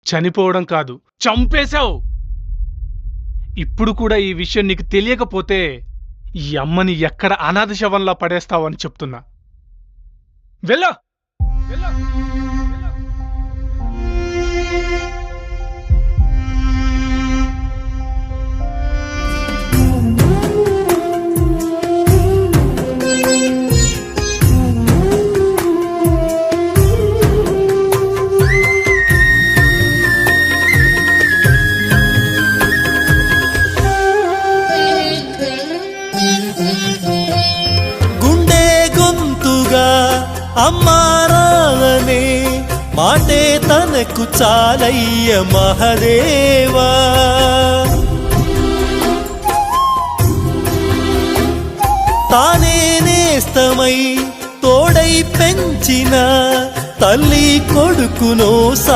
చనిపోవడం కాదు, చంపేశావు. ఇప్పుడు కూడా ఈ విషయం నీకు తెలియకపోతే ఈ అమ్మని ఎక్కడ అనాథ శవంలా పడేస్తావని చెప్తున్నా. వెళ్ళా. గుండె గొంతుగా అమ్మారానే మాటే తనకు చాలయ్య మహదేవా. తానే నేస్తమై తోడై పెంచిన తల్లి కొడుకునో